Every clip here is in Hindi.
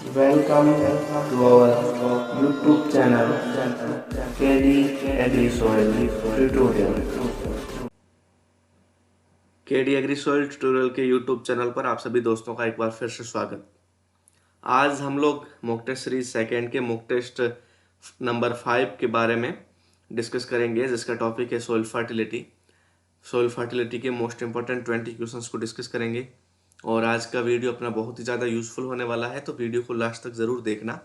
Welcome to our YouTube channel KD AgriSoil Tutorial। KD AgriSoil tutorial के यूट्यूब चैनल पर आप सभी दोस्तों का एक बार फिर से स्वागत। आज हम लोग मॉक टेस्ट सीरीज सेकेंड के मॉक टेस्ट नंबर 5 के बारे में डिस्कस करेंगे, जिसका टॉपिक है सोइल फर्टिलिटी। सोइल फर्टिलिटी के मोस्ट इंपॉर्टेंट 20 क्वेश्चंस को डिस्कस करेंगे और आज का वीडियो अपना बहुत ही ज़्यादा यूजफुल होने वाला है, तो वीडियो को लास्ट तक ज़रूर देखना।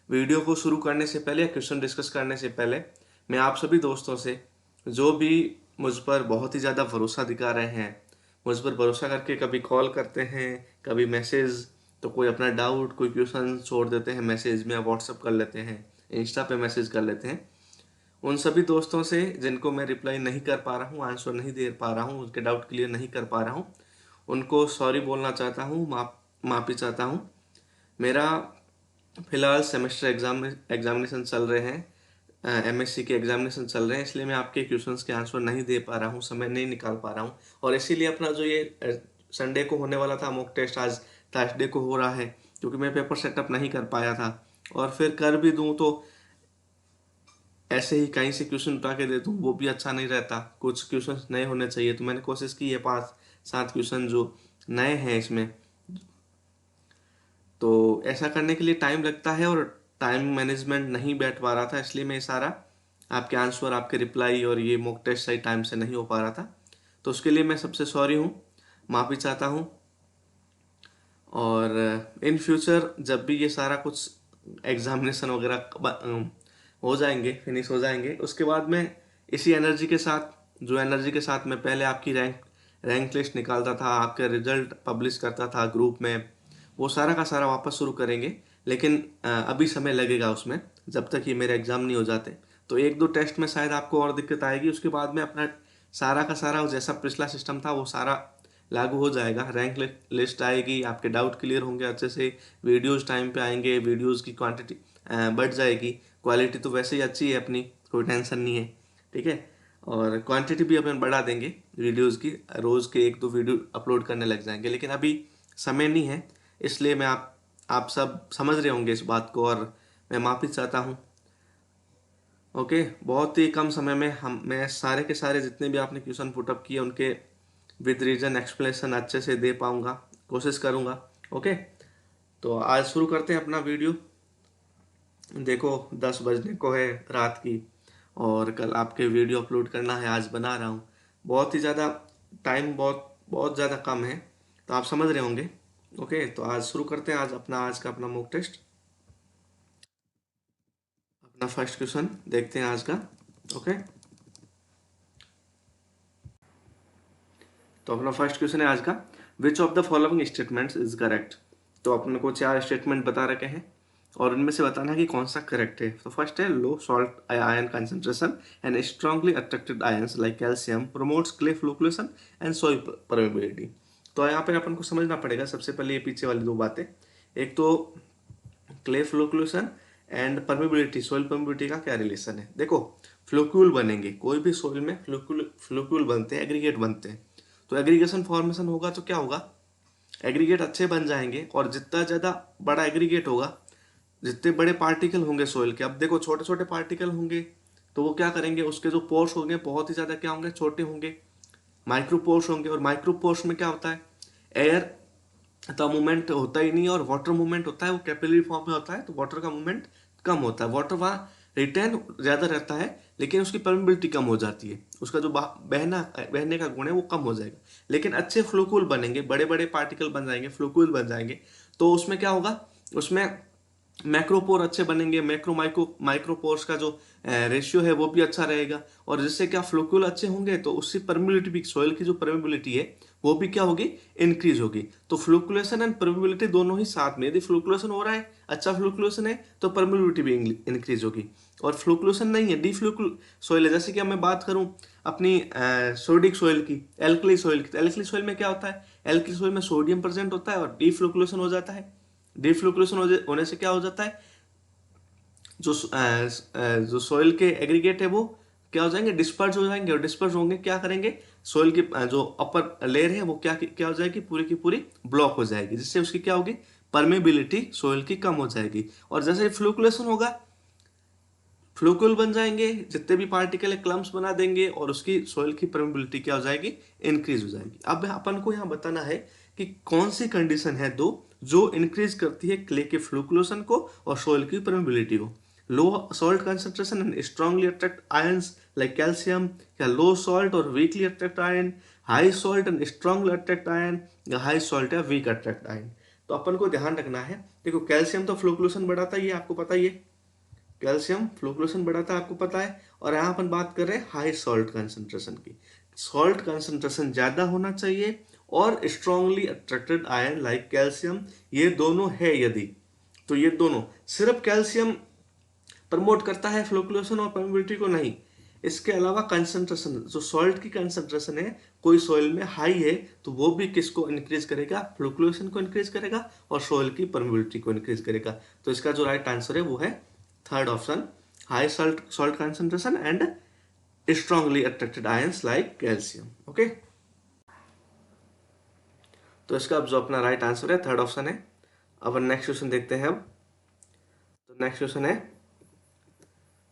वीडियो को शुरू करने से पहले या क्वेश्चन डिस्कस करने से पहले मैं आप सभी दोस्तों से, जो भी मुझ पर बहुत ही ज़्यादा भरोसा दिखा रहे हैं, मुझ पर भरोसा करके कभी कॉल करते हैं, कभी मैसेज, तो कोई अपना डाउट, कोई क्वेश्चन छोड़ देते हैं मैसेज में, व्हाट्सअप कर लेते हैं, इंस्टा पे मैसेज कर लेते हैं, उन सभी दोस्तों से जिनको मैं रिप्लाई नहीं कर पा रहा हूँ, आंसर नहीं दे पा रहा हूँ, उनके डाउट क्लियर नहीं कर पा रहा हूँ, उनको सॉरी बोलना चाहता हूँ, माफ़ी चाहता हूँ। मेरा फिलहाल सेमेस्टर एग्जामिनेशन चल रहे हैं, एमएससी के एग्जामिनेशन चल रहे हैं, इसलिए मैं आपके क्वेश्चंस के आंसर नहीं दे पा रहा हूँ, समय नहीं निकाल पा रहा हूँ। और इसीलिए अपना जो ये संडे को होने वाला था मॉक टेस्ट, आज थर्सडे को हो रहा है, क्योंकि मैं पेपर सेटअप नहीं कर पाया था। और फिर कर भी दूँ तो ऐसे ही कहीं से क्वेश्चन उठा के दे दूँ, वो भी अच्छा नहीं रहता। कुछ क्वेश्चन नए होने चाहिए, तो मैंने कोशिश की है 5-7 क्वेश्चन जो नए हैं इसमें। तो ऐसा करने के लिए टाइम लगता है और टाइम मैनेजमेंट नहीं बैठ पा रहा था, इसलिए मैं सारा आपके आंसर, आपके रिप्लाई और ये मॉक टेस्ट सही टाइम से नहीं हो पा रहा था। तो उसके लिए मैं सबसे सॉरी हूँ, माफ़ी चाहता हूँ। और इन फ्यूचर जब भी ये सारा कुछ एग्जामिनेशन वगैरह हो जाएंगे, फिनिश हो जाएंगे, उसके बाद मैं इसी एनर्जी के साथ, जो एनर्जी के साथ मैं पहले आपकी रैंक लिस्ट निकालता था, आपके रिजल्ट पब्लिश करता था ग्रुप में, वो सारा का सारा वापस शुरू करेंगे। लेकिन अभी समय लगेगा उसमें, जब तक ये मेरे एग्ज़ाम नहीं हो जाते। तो 1-2 टेस्ट में शायद आपको और दिक्कत आएगी, उसके बाद में अपना सारा का सारा जैसा पिछला सिस्टम था वो सारा लागू हो जाएगा। रैंक लिस्ट आएगी, आपके डाउट क्लियर होंगे अच्छे से, वीडियोज़ टाइम पे आएंगे, वीडियोज़ की क्वांटिटी बढ़ जाएगी। क्वालिटी तो वैसे ही अच्छी है अपनी, कोई टेंशन नहीं है, ठीक है। और क्वांटिटी भी अपन बढ़ा देंगे वीडियोज़ की, रोज़ के 1-2 वीडियो अपलोड करने लग जाएंगे। लेकिन अभी समय नहीं है, इसलिए मैं आप सब समझ रहे होंगे इस बात को, और मैं माफ़ी चाहता हूँ। ओके, बहुत ही कम समय में मैं सारे के सारे जितने भी आपने क्वेश्चन पुटअप किए उनके विद रीजन एक्सप्लेनेशन अच्छे से दे पाऊँगा, कोशिश करूँगा। ओके, तो आज शुरू करते हैं अपना वीडियो। देखो 10 बजने को है रात की, और कल आपके वीडियो अपलोड करना है, आज बना रहा हूँ। बहुत ही ज़्यादा टाइम, बहुत बहुत ज़्यादा कम है, तो आप समझ रहे होंगे। ओके, तो आज शुरू करते हैं आज का अपना मॉक टेस्ट। अपना फर्स्ट क्वेश्चन देखते हैं आज का। ओके, तो अपना फर्स्ट क्वेश्चन है आज का, विच of the following statements is correct. तो अपने को 4 स्टेटमेंट बता रखे हैं और इनमें से बताना है कि कौन सा करेक्ट है। तो फर्स्ट है, low salt ion concentration and strongly attracted ions like calcium promotes clay flocculation and soil permeability. तो यहाँ पे अपन को समझना पड़ेगा सबसे पहले ये पीछे वाली 2 बातें। एक तो clay flocculation and permeability, soil permeability का क्या रिलेशन है। देखो, फ्लोक्यूल बनेंगे, कोई भी सॉइल में फ्लोक्यूल बनते हैं, एग्रीगेट बनते हैं। तो एग्रीगेशन फॉर्मेशन होगा तो क्या होगा, एग्रीगेट अच्छे बन जाएंगे, और जितना ज़्यादा बड़ा एग्रीगेट होगा, जितने बड़े पार्टिकल होंगे सोइल के, अब देखो छोटे छोटे पार्टिकल होंगे तो वो क्या करेंगे, उसके जो पोर्स होंगे बहुत ही ज़्यादा क्या होंगे, छोटे होंगे, माइक्रो पोर्स होंगे। और माइक्रो पोर्स में क्या होता है, एयर का मूवमेंट होता ही नहीं, और वाटर मूवमेंट होता है, वो कैपिलरी फॉर्म में होता है, तो वाटर का मूवमेंट कम होता है। वाटर वहाँ रिटेन ज़्यादा रहता है, लेकिन उसकी परमेबिलिटी कम हो जाती है, उसका जो बहने का गुण है वो कम हो जाएगा। लेकिन अच्छे फ्लोक्यूल बनेंगे, बड़े बड़े पार्टिकल बन जाएंगे, फ्लोक्यूल बन जाएंगे, तो उसमें क्या होगा, उसमें मैक्रोपोर अच्छे बनेंगे, माइक्रोपोर्स का जो रेशियो है वो भी अच्छा रहेगा। और जिससे क्या, फ्लोक्यूल अच्छे होंगे तो उससे परमेबिलिटी भी, सॉइल की जो परमेबिलिटी है वो भी क्या होगी, इंक्रीज होगी। तो फ्लुक्लुएशन एंड परमेबिलिटी दोनों ही साथ में, यदि फ्लुक्लुएशन हो रहा है, अच्छा फ्लुक्लुएशन है, तो परमेबिलिटी भी इंक्रीज होगी। और फ्लुक्लुएशन नहीं है, डिफ्लुक्ल सॉइल है, जैसे कि मैं बात करूं अपनी सोडिक सॉइल की, एल्कली सॉइल की, तो एल्कली सॉइल में क्या होता है, एल्कली सॉइल में सोडियम प्रेजेंट होता है और डिफ्लुक्लुएशन हो जाता है। डिफ्लुक्लुएशन होने से क्या हो जाता है, जो सॉइल के एग्रीगेट है वो क्या हो जाएंगे, डिस्पर्स हो जाएंगे, और डिस्पर्स होंगे क्या करेंगे, सॉइल की जो अपर लेयर है वो क्या क्या हो जाएगी, पूरी की पूरी ब्लॉक हो जाएगी, जिससे उसकी क्या होगी, परमेबिलिटी सोइल की कम हो जाएगी, और जैसे फ्लूकुलेशन होगा फ्लूक्यूल बन जाएंगे, जितने भी पार्टिकल है क्लम्स बना देंगे और उसकी सोइल की परमेबिलिटी क्या हो जाएगी, इंक्रीज हो जाएगी। अब अपन को यहाँ बताना है कि कौन सी कंडीशन है दो जो इंक्रीज करती है क्ले के फ्लूकुलेशन को और सोइल की परमेबिलिटी को। लो salt concentration and strongly attract ions like calcium, या लो सॉल्ट और weekly attract ion, high salt and strongly attract ion, या हाई सॉल्ट या वीक अट्रैक्ट आयन। तो अपन को ध्यान रखना है, देखो कैल्शियम तो फ्लूकुलेशन बढ़ाता है, ये आपको पता ही है, कैल्शियम फ्लूकुलेशन बढ़ाता है आपको पता है। और यहाँ अपन बात कर रहे हैं हाई सॉल्ट कंसंट्रेशन की, सॉल्ट कंसंट्रेशन ज्यादा होना चाहिए और strongly attracted ion like calcium, ये दोनों है यदि, तो ये दोनों, सिर्फ कैल्शियम प्रमोट करता है फ्लूकुलेशन और परमेबिलिटी को नहीं, इसके अलावा कंसंट्रेशन, जो सॉल्ट की कंसंट्रेशन है कोई सॉइल में हाई है तो वो भी किसको इंक्रीज करेगा, फ्लूकुलेशन को इंक्रीज करेगा और सॉइल की परमेबिलिटी को इंक्रीज करेगा। तो इसका जो राइट आंसर है वो है third option, high salt concentration and strongly attracted ions like calcium. Okay, तो इसका अब जो अपना राइट आंसर है थर्ड ऑप्शन है। अब नेक्स्ट क्वेश्चन देखते हैं। अब तो नेक्स्ट क्वेश्चन है,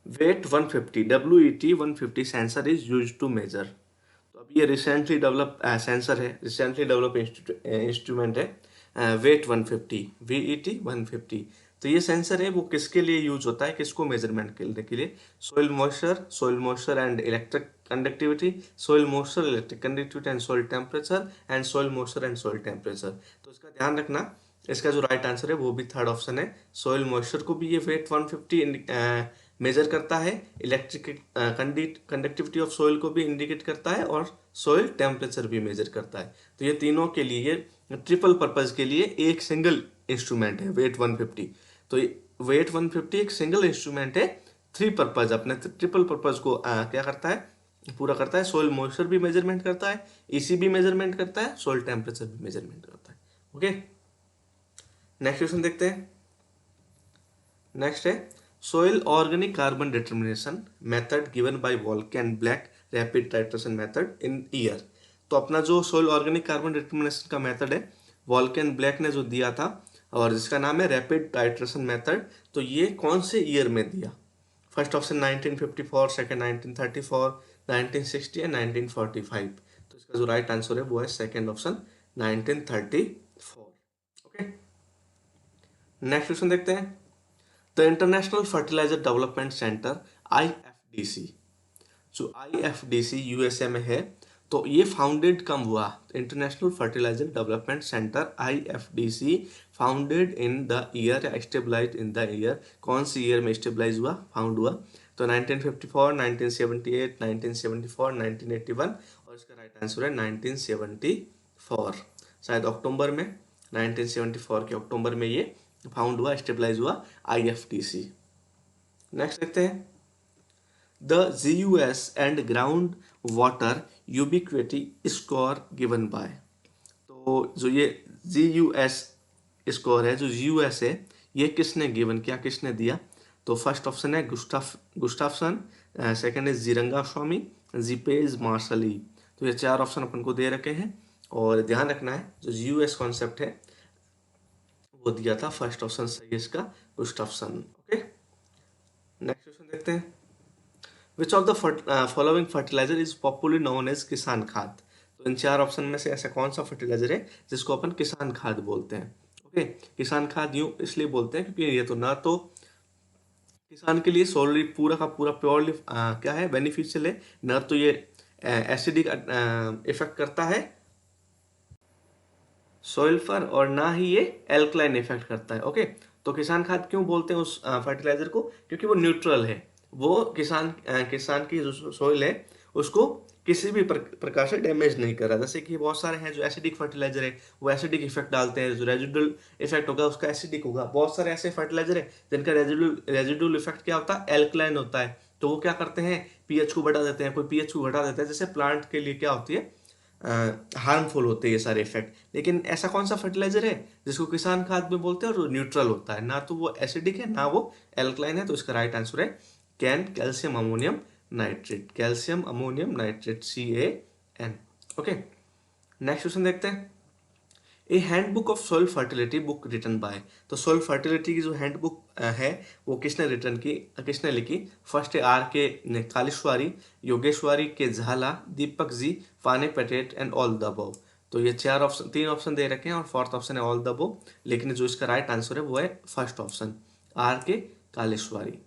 wet 150 WET 150 sensor is use to measure. तो अब ये रिसेंटली डेवलप सेंसर है, रिसेंटली डेवलप इंस्ट्रूमेंट है, वेट 150 VET 150। तो ये सेंसर है वो किसके लिए यूज होता है, किसको मेजरमेंट करने के लिए, soil moisture and electric conductivity, soil moisture electric conductivity and soil temperature, and soil moisture and soil temperature. तो इसका ध्यान रखना, इसका जो राइट आंसर है वो भी थर्ड ऑप्शन है, सोइल मॉइस्चर को भी ये वेट 150 मेजर करता है, इलेक्ट्रिक कंडक्टिविटी ऑफ सोइल को भी इंडिकेट करता है और सोइल टेम्परेचर भी मेजर करता है। तो ये तीनों के लिए ट्रिपल पर्पज के लिए एक सिंगल इंस्ट्रूमेंट है वेट 150। तो वेट 150 एक सिंगल इंस्ट्रूमेंट है, थ्री पर्पज, अपने ट्रिपल पर्पज को क्या करता है, पूरा करता है। सोइल मॉइस्चर भी मेजरमेंट करता है, EC भी मेजरमेंट करता है, सोइल टेम्परेचर भी मेजरमेंट करता है। ओके, नेक्स्ट क्वेश्चन देखते हैं। नेक्स्ट है, soil organic carbon determination method given by वॉल्केन Black rapid titration method in year. तो अपना जो सोइल ऑर्गेनिक कार्बन डिटर्मिनेशन का मेथड है वॉल्केन ब्लैक ने जो दिया था और जिसका नाम है रैपिड टाइट्रेशन मेथड, तो ये कौन से ईयर में दिया। First option 1954, second 1934, 1960 and 1945। तो इसका जो राइट आंसर है वो है second option 1934। Okay, next question देखते हैं। The international fertilizer development centre IFDC, जो IFDC USA में है, तो ये फाउंडेड कब हुआ, international fertilizer development centre IFDC founded in the year या स्टेबलाइज इन द ईयर, कौन सी ईयर में स्टेबलाइज हुआ, फाउंड हुआ। तो 1954, 1978, 1974, 1981 और इसका राइट आंसर है 1974। शायद अक्टूबर में, 1974 के अक्टूबर में ये फाउंड हुआ, स्टेबलाइज हुआ IFDC। नेक्स्ट देखते हैं, the GUS and ground water ubiquity score given by. तो जो ये GUS स्कोर है, जो GUS है, ये किसने गिवन किया, किसने दिया। तो फर्स्ट ऑप्शन है गुस्टाफसन, सेकंड है जिरंगा स्वामी, जीपेज मार्शली। तो ये चार ऑप्शन अपन को दे रखे हैं और ध्यान रखना है जो GUS कॉन्सेप्ट है वो दिया था, फर्स्ट ऑप्शन सही है इसका, गुस्टाफसन। ओके, नेक्स्ट क्वेश्चन देखते हैं। Which of the following fertilizer is popularly known as Kisan Khad. तो इन चार ऑप्शन में से ऐसा कौन सा फर्टिलाइजर है जिसको अपन किसान खाद बोलते हैं। ओके, किसान खाद यूं इसलिए बोलते हैं क्योंकि ये तो ना तो किसान के लिए सोलली पूरा का पूरा प्योरली क्या है, बेनिफिशियल है, ना तो ये एसिडिक इफेक्ट करता है सोइल पर और ना ही ये एल्कलाइन इफेक्ट करता है। ओके, तो किसान खाद क्यों बोलते हैं उस फर्टिलाइजर को, क्योंकि वो न्यूट्रल है, वो किसान की जो सोइल है उसको किसी भी प्रकार से डैमेज नहीं कर रहा। जैसे कि बहुत सारे हैं जो एसिडिक फर्टिलाइजर है वो एसिडिक इफेक्ट डालते हैं, जो रेजिडुअल इफेक्ट होगा उसका एसिडिक होगा। बहुत सारे ऐसे फर्टिलाइजर है जिनका रेजिडुअल इफेक्ट क्या होता है, एल्कलाइन होता है, तो वो क्या करते हैं पीएच को बढ़ा देते हैं, कोई पीएच को घटा देता है, जैसे प्लांट के लिए क्या होती है हार्मफुल होते हैं ये सारे इफेक्ट। लेकिन ऐसा कौन सा फर्टिलाइजर है जिसको किसान खाद में बोलते हैं और न्यूट्रल होता है, ना तो वो एसिडिक है ना वो एल्कलाइन है। तो इसका राइट आंसर है calcium ammonium nitrate, calcium ammonium nitrate CAN। Okay, next question देखते हैं। A handbook of soil fertility book written by, तो सॉइल फर्टिलिटी की जो हैंडबुक है वो किसने रिटर्न की, किसने लिखी? फर्स्ट है आर के कालेश्वरी, योगेश्वरी के झाला, Deepak ji, फाने पटेट and all the above. तो ये तीन ऑप्शन दे रखे हैं और फोर्थ ऑप्शन है ऑल द अबव, लेकिन जो इसका राइट आंसर है वो है फर्स्ट ऑप्शन आर के कालेश्वरी।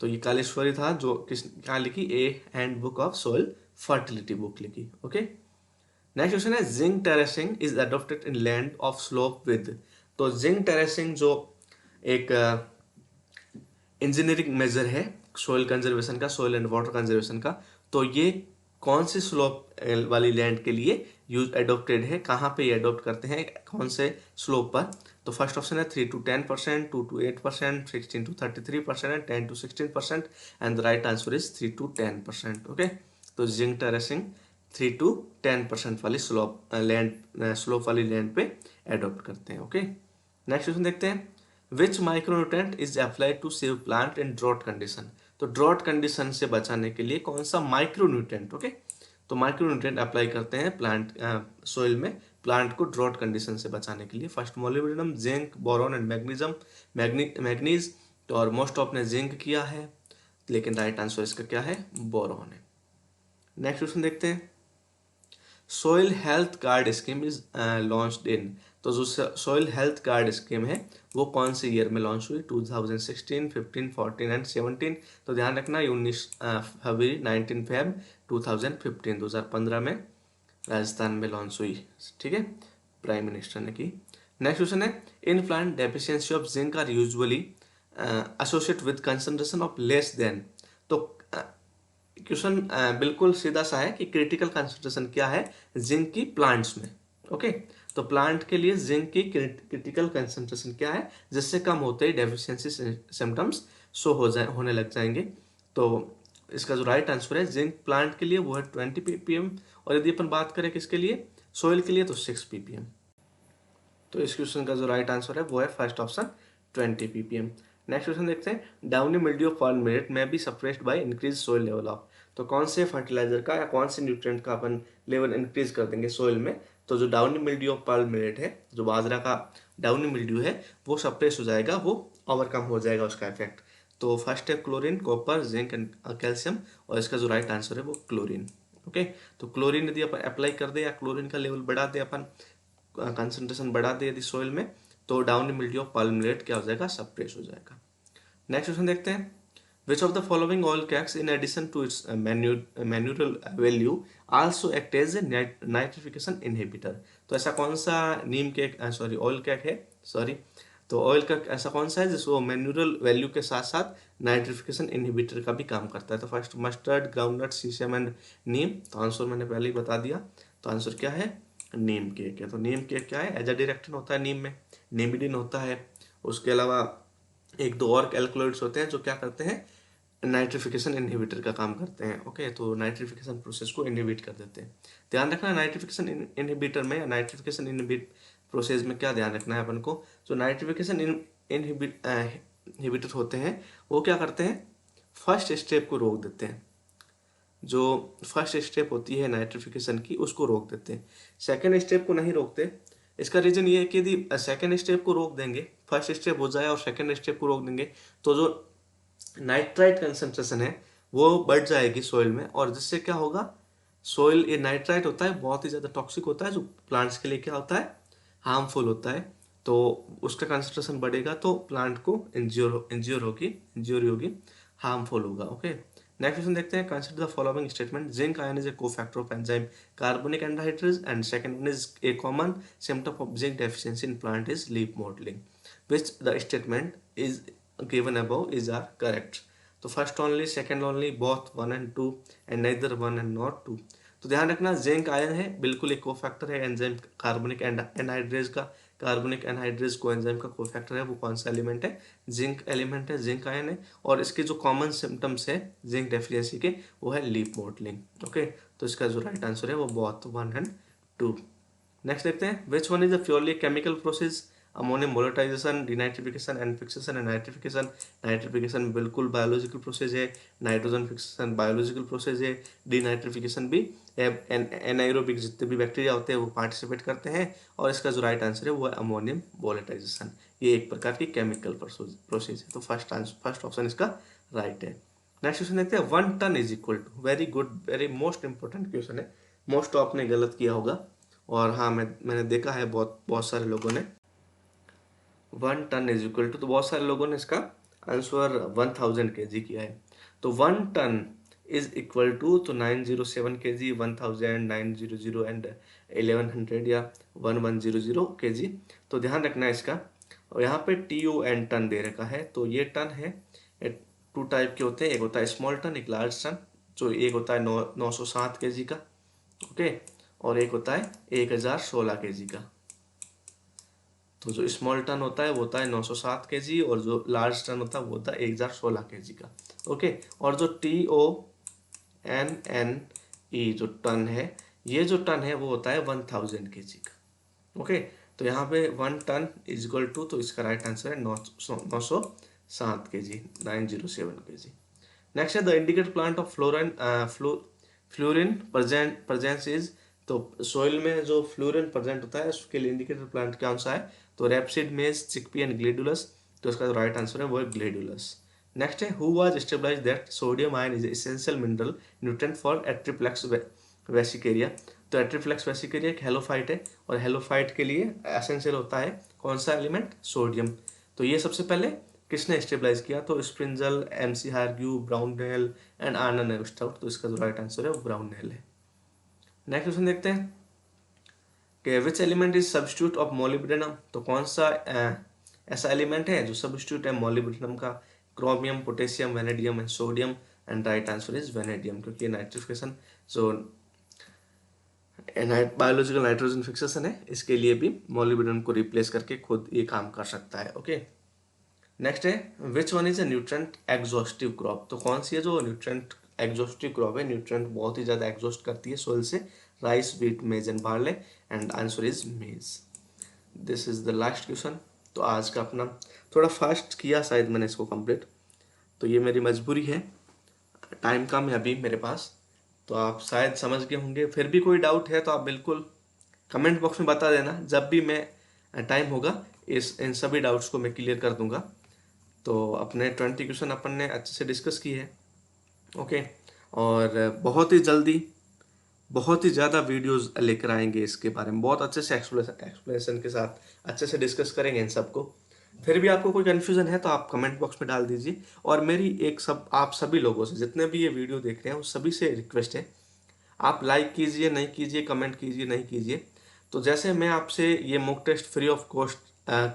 तो ये कालेश्वरी था जो क्या लिखी, a handbook of soil fertility book लिखी। ओके, नेक्स्ट क्वेश्चन है zing terracing is adopted in land of slope with, तो जिंक टेरेसिंग जो एक इंजीनियरिंग मेजर है सोइल कंजर्वेशन का, सोइल एंड वाटर कंजर्वेशन का, तो ये कौन सी स्लोप वाली लैंड के लिए यूज एडोप्टेड है, कहाँ पे ये एडोप्ट करते हैं, कौन से स्लोप पर? तो फर्स्ट ऑप्शन है 3 to 10%, 2 to 8%, 16 to 33% and 10 to 16%, and the right answer is 3 to 10%। Okay, तो जिंक टेरेसिंग 3 to 10% वाली स्लोप वाली लैंड पे एडोप्ट करते हैं। ओके, नेक्स्ट क्वेश्चन देखते हैं, which micronutrient is applied to save plant in drought condition, तो ड्रॉट कंडीशन से बचाने के लिए कौन सा माइक्रोन्यूट्रेंट, ओके, तो माइक्रोन्यूट्रेंट अप्लाई करते हैं प्लांट सोइल में प्लांट को ड्रॉट कंडीशन से बचाने के लिए? First molybdenum, zinc, boron and manganese, तो और मोस्ट ऑफ ने जिंक किया है, लेकिन राइट आंसर इसका क्या है, बोरॉन है। नेक्स्ट क्वेश्चन देखते हैं, soil health card scheme is launched in, तो जो सोइल हेल्थ कार्ड स्कीम है वो कौन से ईयर में लॉन्च हुई? 2016, 15, 14 एंड 17। तो ध्यान रखना ये 19 फरवरी, 19 फेब 2015, 2015 में राजस्थान में लॉन्च हुई। ठीक है, प्राइम मिनिस्टर ने की। नेक्स्ट क्वेश्चन है, in plant deficiency of zinc are usually associate with concentration of less than, तो क्वेश्चन बिल्कुल सीधा सा है कि क्रिटिकल कंसंट्रेशन क्या है जिंक की प्लांट्स में। ओके, तो प्लांट के लिए जिंक की क्रिटिकल कंसंट्रेशन क्या है जिससे कम होते ही डेफिशिएंसी सिम्टम्स होने लग जाएंगे? तो इसका जो राइट आंसर है जिंक प्लांट के लिए वो है 20 ppm, और यदि अपन बात करें किसके लिए, सोइल के लिए, तो 6 ppm। तो इस क्वेश्चन का जो राइट आंसर है वो है first option 20 ppm। Next question देखते हैं, downy mildew of pearl millet may be suppressed by increase soil level of, तो कौन से फर्टिलाइजर का या कौन से न्यूट्रिएंट का अपन लेवल इंक्रीज कर देंगे सोइल में? तो जो downy mildew of pearl millet है, जो बाजरा का डाउनी मिल्ड्यू है, वो सप्रेस हो जाएगा, वो ओवरकम हो जाएगा उसका इफेक्ट। तो फर्स्ट है chlorine, copper, zinc and calcium, और इसका जो राइट आंसर है वो क्लोरीन। ओके, तो क्लोरीन यदि अपन अप्लाई कर दे या क्लोरीन का लेवल बढ़ा दे, अपन कंसंट्रेशन बढ़ा दे यदि सोइल में, तो downy mildew of pearl millet क्या हो जाएगा, सप्रेस हो जाएगा। नेक्स्ट क्वेश्चन देखते हैं, which of the following oil cakes in addition to its manurial value also act as a nitrification inhibitor, तो ऐसा कौन सा नीम केक ऑयल केक है, तो ऑयल केक ऐसा कौन सा है जिसको मैन्यूरल वैल्यू के साथ साथ नाइट्रिफिकेशन इनहिबिटर का भी काम करता है? तो first mustard, groundnut, sesame and neem, तो आंसर मैंने पहले ही बता दिया, तो आंसर क्या है, नीम केक है। तो नीम केक क्या है, एजाडिरेक्टिन होता है नीम में, निमिडिन होता है, उसके अलावा एक दो और एल्कलॉइड्स होते हैं जो क्या करते हैं, नाइट्रिफिकेशन इनहिबिटर का काम करते हैं। ओके, तो नाइट्रिफिकेशन प्रोसेस को इनहिबिट कर देते हैं। ध्यान रखना नाइट्रिफिकेशन इनहिबिटर में या नाइट्रिफिकेशन इनहिबिट प्रोसेस में क्या ध्यान रखना है अपन को, जो नाइट्रिफिकेशन इनहिबिटर होते हैं वो क्या करते हैं, फर्स्ट स्टेप को रोक देते हैं, जो फर्स्ट स्टेप होती है नाइट्रिफिकेशन की उसको रोक देते हैं, सेकेंड स्टेप को नहीं रोकते। इसका रीजन ये है कि यदि सेकेंड स्टेप को रोक देंगे, फर्स्ट स्टेप हो जाए और सेकेंड स्टेप को रोक देंगे, तो जो नाइट्राइट कंसंट्रेशन है वो बढ़ जाएगी सोइल में, और जिससे क्या होगा, सोइल, ये नाइट्राइट होता है बहुत ही ज़्यादा टॉक्सिक होता है, जो प्लांट्स के लिए क्या होता है, हार्मफुल होता है, तो उसका कंसंट्रेशन बढ़ेगा तो प्लांट को इंज्योर होगी, हार्मफुल होगा। ओके, नेक्स्ट क्वेश्चन देखते हैं, consider the following statement, zinc ion is a cofactor of enzyme carbonic anhydrase, and second one is a common symptom of zinc deficiency in plant is leaf modelling, which the statement is given above is are correct? तो first only, second only, both 1 and 2 and neither 1 and not 2। तो ध्यान रखना जिंक आयन है बिल्कुल एक कोफैक्टर है एंजाइम कार्बोनिक एनहाइड्रेज का, कार्बोनिक एनहाइड्रेज को एंजाइम का कोफैक्टर है, वो कौन सा एलिमेंट है, जिंक एलिमेंट है, जिंक आयन है, और इसके जो कॉमन सिम्टम्स है जिंक डेफिशिएंसी के वो है लीफ मॉडलिंग। ओके, तो इसका जो राइट आंसर है वो बोथ 1 and 2। नेक्स्ट देखते हैं, which one is the purely chemical process ammonium volatilisation, denitrification and fixation and nitrification. Nitrification बिल्कुल बायोलॉजिकल प्रोसेस है, नाइट्रोजन फिक्सेशन बायोलॉजिकल प्रोसेस है, डीनाइट्रिफिकेशन भी एनाएरोबिक जितने भी बैक्टीरिया होते हैं वो पार्टिसिपेट करते हैं, और इसका जो राइट आंसर है वो है अमोनियम वोलेटाइजेशन। ये एक प्रकार की केमिकल प्रोसेस है, तो फर्स्ट ऑप्शन इसका राइट है। नेक्स्ट क्वेश्चन देखते हैं, 1 ton is equal to, very good, very most important question है, मोस्ट आपने गलत किया होगा, और हाँ मैंने देखा है बहुत सारे लोगों ने 1 टन इज इक्वल टू, तो बहुत सारे लोगों ने इसका आंसर 1000 kg किया है। तो 1 टन इज इक्वल टू, तो 907 kg, 1000, 900 एंड 1100 या 1100 kg। तो ध्यान रखना है इसका, और यहाँ पे TON टन दे रखा है, तो ये टन है, 2 टाइप के होते हैं, एक होता है स्मॉल टन, एक लार्ज टन। जो एक होता है 907 kg का, ओके, और एक होता है 1016 kg का। तो जो स्मॉल टन होता है वो होता है 907 kg, और जो लार्ज टन होता है वो होता है 1016 kg का, ओके। और जो TONNE जो टन है, ये जो टन है वो होता है 1000 kg का, ओके। तो यहाँ पे 1 टन इज इक्वल टू, तो इसका राइट आंसर है 907 kg, 907 kg। नेक्स्ट है the indicator plant of fluorine presence is, तो सोइल में जो फ्लोरिन प्रेजेंट होता है उसके लिए इंडिकेटर प्लांट कौन सा है, तो रेपसीड, मेज, चिकपी एंड ग्लेडुलस। तो इसका जो राइट आंसर है वो है ग्लेडुलस। नेक्स्ट है who was establish that sodium ion is essential mineral nutrient for Atriplex vesicaria. तो एट्रिप्लेक्स वेसिकेरिया एक हेलोफाइट है, और हेलोफाइट के लिए एसेंशियल होता है कौन सा एलिमेंट, सोडियम। तो ये सबसे पहले किसने स्टेबलाइज किया, तो स्प्रिंजल, MC हार्ग्यू, ब्राउननेल एंड आर्नन एंगस्ट्राउट। तो इसका जो राइट आंसर है वो ब्राउननेल है। नेक्स्ट क्वेश्चन देखते हैं कि which element is substitute of molybdenum. तो कौन सा ऐसा एलिमेंट है जो सब्स्टिट्यूट है मोलिब्डेनम का, chromium, potassium, vanadium and sodium, and right answer is vanadium, क्योंकि नाइट्रिफिकेशन जो बायोलॉजिकल नाइट्रोजन फिक्सेशन है इसके लिए भी मोलिब्डेनम को रिप्लेस करके खुद ये काम कर सकता है, ओके। नेक्स्ट है which one is a nutrient exhaustive crop. तो कौन सी है जो न्यूट्रेंट एग्जॉस्टिव क्रॉप है, न्यूट्रेंट बहुत ही ज़्यादा एग्जॉस्ट करती है सोइल से, rice, wheat, maize and barley, and answer is maize. This is the last question. तो आज का अपना थोड़ा फास्ट किया शायद मैंने इसको कंप्लीट, तो ये मेरी मजबूरी है, टाइम कम है अभी मेरे पास, तो आप शायद समझ गए होंगे। फिर भी कोई डाउट है तो आप बिल्कुल कमेंट बॉक्स में बता देना, जब भी मैं टाइम होगा इन सभी डाउट्स को मैं क्लियर कर दूंगा। तो अपने 20 क्वेश्चन अपन ने अच्छे से डिस्कस किए हैं, ओके। और बहुत ही जल्दी बहुत ही ज़्यादा वीडियोस लेकर आएंगे इसके बारे में, बहुत अच्छे से एक्सप्लेनेशन के साथ अच्छे से डिस्कस करेंगे इन सबको। फिर भी आपको कोई कन्फ्यूज़न है तो आप कमेंट बॉक्स में डाल दीजिए। और मेरी आप सभी लोगों से, जितने भी ये वीडियो देख रहे हैं उस सभी से रिक्वेस्ट है, आप लाइक कीजिए नहीं कीजिए, कमेंट कीजिए नहीं कीजिए। तो जैसे मैं आपसे ये mock test free of cost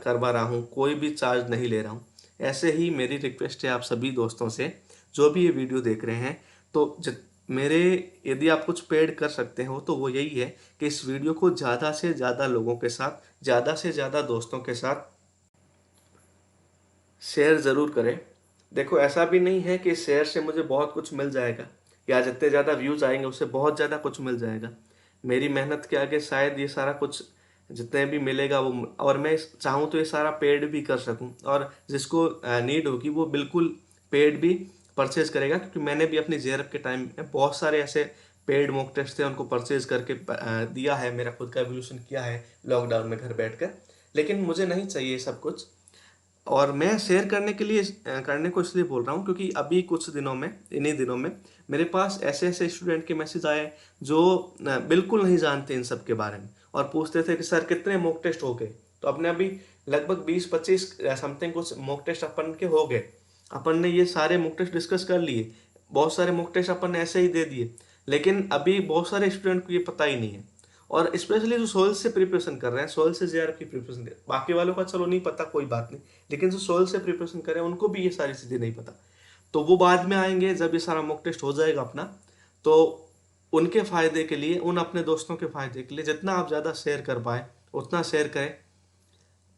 करवा रहा हूँ, कोई भी चार्ज नहीं ले रहा हूँ, ऐसे ही मेरी रिक्वेस्ट है आप सभी दोस्तों से जो भी ये वीडियो देख रहे हैं, तो यदि आप कुछ पेड कर सकते हो तो वो यही है कि इस वीडियो को ज़्यादा से ज़्यादा लोगों के साथ, ज़्यादा से ज़्यादा दोस्तों के साथ शेयर ज़रूर करें। देखो ऐसा भी नहीं है कि शेयर से मुझे बहुत कुछ मिल जाएगा, या जितने ज़्यादा व्यूज़ आएंगे उससे बहुत ज़्यादा कुछ मिल जाएगा। मेरी मेहनत के आगे शायद ये सारा कुछ जितने भी मिलेगा वो, और मैं चाहूँ तो ये सारा पेड भी कर सकूँ, और जिसको नीड होगी वो बिल्कुल पेड भी परचेज करेगा, क्योंकि मैंने भी अपनी जेआरएफ के टाइम में बहुत सारे ऐसे पेड मॉक टेस्ट थे उनको परचेज करके दिया है, मेरा खुद का एवोल्यूशन किया है लॉकडाउन में घर बैठकर। लेकिन मुझे नहीं चाहिए सब कुछ, और मैं शेयर करने को इसलिए बोल रहा हूँ क्योंकि अभी कुछ दिनों में, इन्हीं दिनों में मेरे पास ऐसे ऐसे स्टूडेंट के मैसेज आए जो बिल्कुल नहीं जानते इन सब के बारे में, और पूछते थे कि सर कितने मॉक टेस्ट हो गए। तो अपने अभी लगभग 20-25 समथिंग कुछ मॉक टेस्ट अपन के हो गए, अपन ने ये सारे मॉक टेस्ट डिस्कस कर लिए, बहुत सारे मॉक टेस्ट अपन ने ऐसे ही दे दिए, लेकिन अभी बहुत सारे स्टूडेंट को ये पता ही नहीं है। और स्पेशली जो सोइल से प्रिपरेशन कर रहे हैं, सोइल से जेआरएफ की प्रिपरेशन, बाकी वालों का चलो नहीं पता, कोई बात नहीं, लेकिन जो सोइल से प्रिपरेशन कर रहे हैं उनको भी ये सारी चीज़ें नहीं पता। तो वो बाद में आएंगे जब ये सारा मॉक टेस्ट हो जाएगा अपना, तो उनके फ़ायदे के लिए, उन अपने दोस्तों के फ़ायदे के लिए जितना आप ज़्यादा शेयर कर पाए उतना शेयर करें।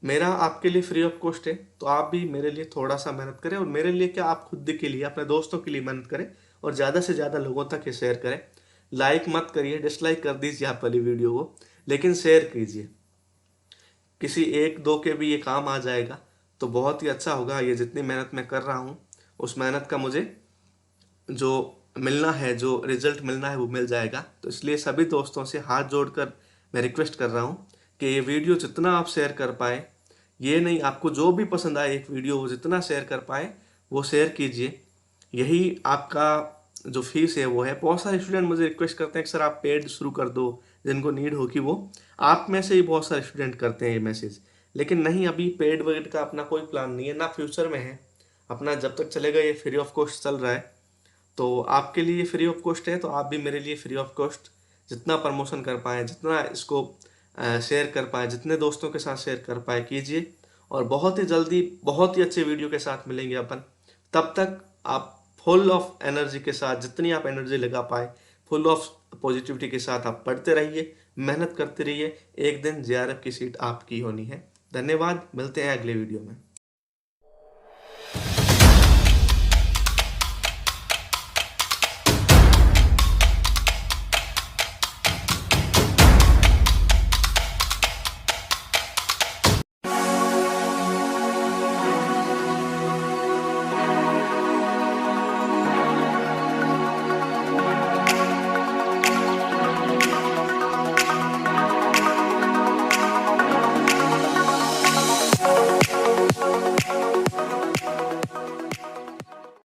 मेरा आपके लिए फ्री ऑफ कॉस्ट है, तो आप भी मेरे लिए थोड़ा सा मेहनत करें, और मेरे लिए क्या, आप खुद के लिए, अपने दोस्तों के लिए मेहनत करें, और ज़्यादा से ज़्यादा लोगों तक ये शेयर करें। लाइक मत करिए, डिसलाइक कर दीजिए आप वाली वीडियो को, लेकिन शेयर कीजिए। किसी एक दो के भी ये काम आ जाएगा तो बहुत ही अच्छा होगा। ये जितनी मेहनत मैं कर रहा हूँ उस मेहनत का मुझे जो मिलना है, जो रिजल्ट मिलना है वो मिल जाएगा। तो इसलिए सभी दोस्तों से हाथ जोड़कर मैं रिक्वेस्ट कर रहा हूँ कि ये वीडियो जितना आप शेयर कर पाए, ये नहीं आपको जो भी पसंद आए एक वीडियो वो जितना शेयर कर पाए वो शेयर कीजिए। यही आपका जो फीस है वो है। बहुत सारे स्टूडेंट मुझे रिक्वेस्ट करते हैं कि सर आप पेड शुरू कर दो, जिनको नीड होगी वो। आप में से ही बहुत सारे स्टूडेंट करते हैं ये मैसेज, लेकिन नहीं, अभी पेड वेड का अपना कोई प्लान नहीं है, ना फ्यूचर में है। अपना जब तक चलेगा ये फ्री ऑफ कॉस्ट चल रहा है। तो आपके लिए फ्री ऑफ कॉस्ट है, तो आप भी मेरे लिए फ्री ऑफ कॉस्ट जितना प्रमोशन कर पाएँ, जितना इसको शेयर कर पाएँ, जितने दोस्तों के साथ शेयर कर पाए कीजिए। और बहुत ही जल्दी बहुत ही अच्छे वीडियो के साथ मिलेंगे अपन। तब तक आप फुल ऑफ एनर्जी के साथ, जितनी आप एनर्जी लगा पाए, फुल ऑफ पॉजिटिविटी के साथ आप पढ़ते रहिए, मेहनत करते रहिए। एक दिन जेआरएफ की सीट आपकी होनी है। धन्यवाद, मिलते हैं अगले वीडियो में।